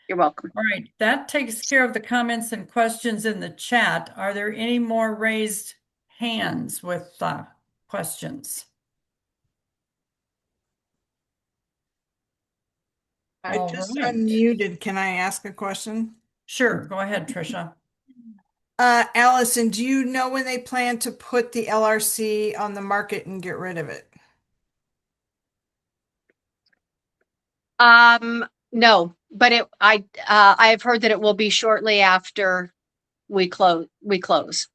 You're welcome. All right, that takes care of the comments and questions in the chat. Are there any more raised hands with questions? I just unmuted. Can I ask a question? Sure, go ahead, Tricia. Alison, do you know when they plan to put the LRC on the market and get rid of it? No, but I've heard that it will be shortly after we close.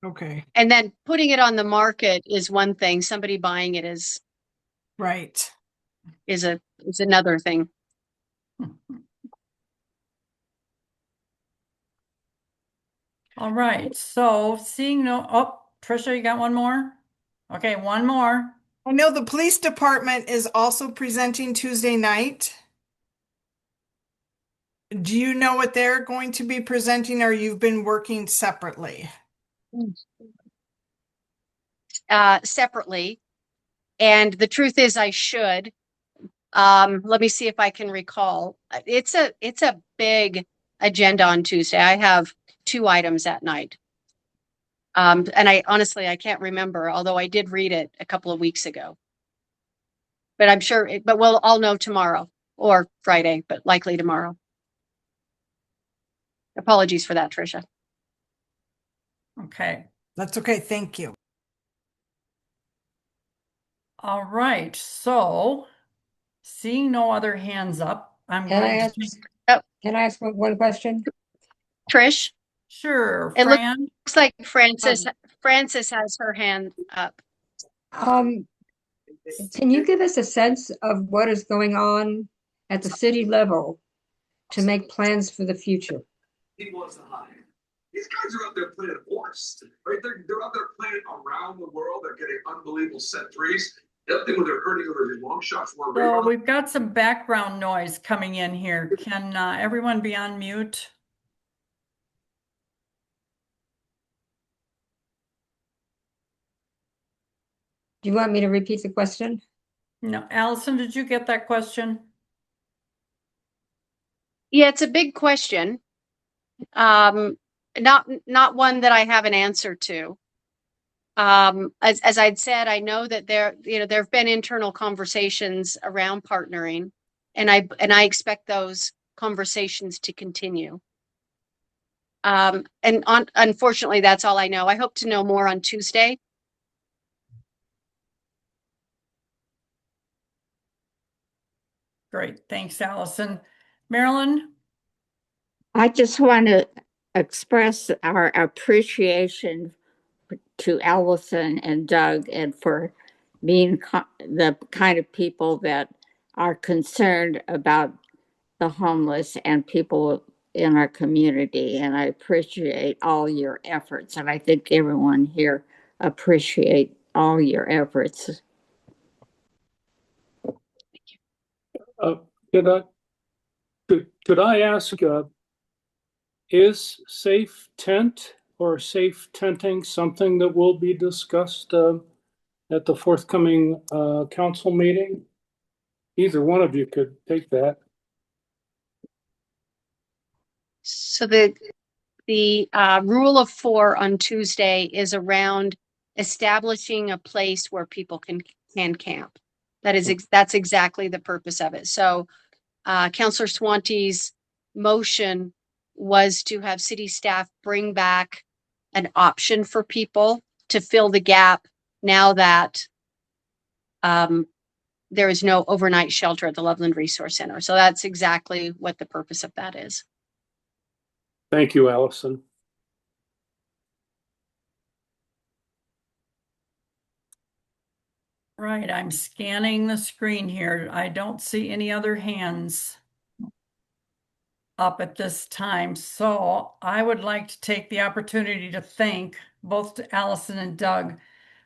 Okay. And then putting it on the market is one thing. Somebody buying it is right. Is another thing. All right. So seeing Tricia, you got one more? Okay, one more. I know the police department is also presenting Tuesday night. Do you know what they're going to be presenting, or you've been working separately? Separately. And the truth is I should. Let me see if I can recall. It's a big agenda on Tuesday. I have 2 items that night. And I honestly, I can't remember, although I did read it a couple of weeks ago. But I'm sure, but I'll know tomorrow or Friday, but likely tomorrow. Apologies for that, Tricia. Okay. That's okay. Thank you. All right. So seeing no other hands up, I'm Can I going ask, to, can I ask one question? Trish, sure, it Fran. looks like Frances has her hand up. Um, can you give us a sense of what is going on at the city level to make plans for the future? He wants to hide. These guys are out there playing horse, right? They're out there playing around the world. They're getting unbelievable set threes. The other thing when they're hurting over the long shots more So rebound. we've got some background noise coming in here. Can everyone be on mute? Do you want me to repeat the question? No, Allison, did you get that question? Yeah, it's a big question. Not one that I have an answer to. As I'd said, I know that there have been internal conversations around partnering, and I expect those conversations to continue. Unfortunately, that's all I know. I hope to know more on Tuesday. Great. Thanks, Allison. Marilyn? I just want to express our appreciation to Alison and Doug and for being the kind of people that are concerned about the homeless and people in our community. And I appreciate all your efforts. And I think everyone here appreciate all your efforts. Could I ask, is safe tent or safe tenting something that will be discussed at the forthcoming council meeting? Either one of you could take that. So the rule of 4 on Tuesday is around establishing a place where people can camp. That's exactly the purpose of it. So Councillor Swante's motion was to have city staff bring back an option for people to fill the gap now that there is no overnight shelter at the Loveland Resource Center. So that's exactly what the purpose of that is. Thank you, Alison. Right, I'm scanning the screen here. I don't see any other hands up at this time. So I would like to take the opportunity to thank both Allison and Doug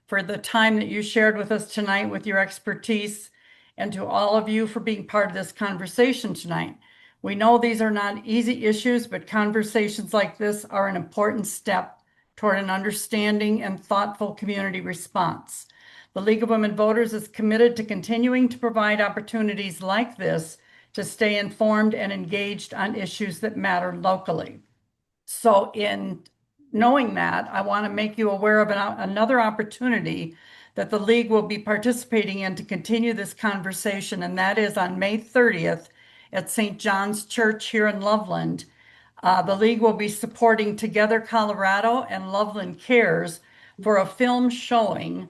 for the time that you shared with us tonight with your expertise, and to all of you for being part of this conversation tonight. We know these are not easy issues, but conversations like this are an important step toward an understanding and thoughtful community response. The League of Women Voters is committed to continuing to provide opportunities like this to stay informed and engaged on issues that matter locally. So in knowing that, I want to make you aware of another opportunity that the League will be participating in to continue this conversation, and that is on May 30th at St. John's Church here in Loveland. The League will be supporting Together Colorado and Loveland Cares for a film showing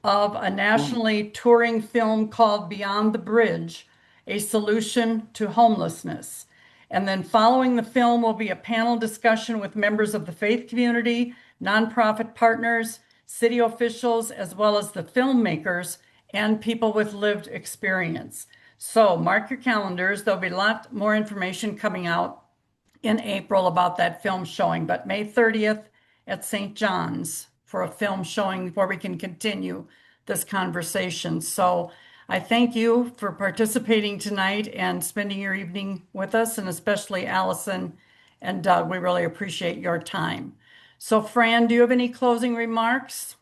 of a nationally touring film called Beyond the Bridge, A Solution to Homelessness. And then following the film will be a panel discussion with members of the faith community, nonprofit partners, city officials, as well as the filmmakers and people with lived experience. So mark your calendars. There'll be a lot more information coming out in April about that film showing, but May 30th at St. John's for a film showing where we can continue this conversation. So I thank you for participating tonight and spending your evening with us, and especially Allison and Doug. We really appreciate your time. So Fran, do you have any closing remarks?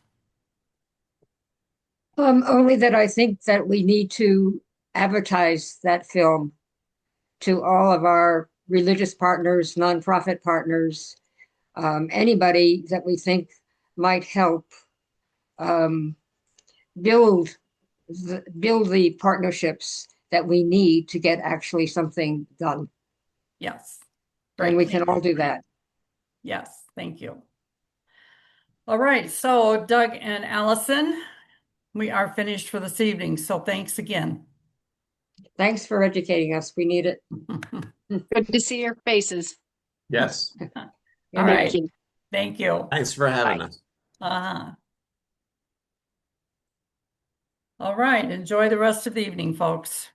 Only that I think that we need to advertise that film to all of our religious partners, nonprofit partners, anybody that we think might help build the partnerships that we need to get actually something done. Yes. And we can all do that. Yes, thank you. All right, so Doug and Allison, we are finished for this evening, so thanks again. Thanks for educating us. We need it. Good to see your faces. Yes. All Yeah. right, Thank you. thank you. Thanks for having Bye. us. Uh-huh. All right, enjoy the rest of the evening, folks.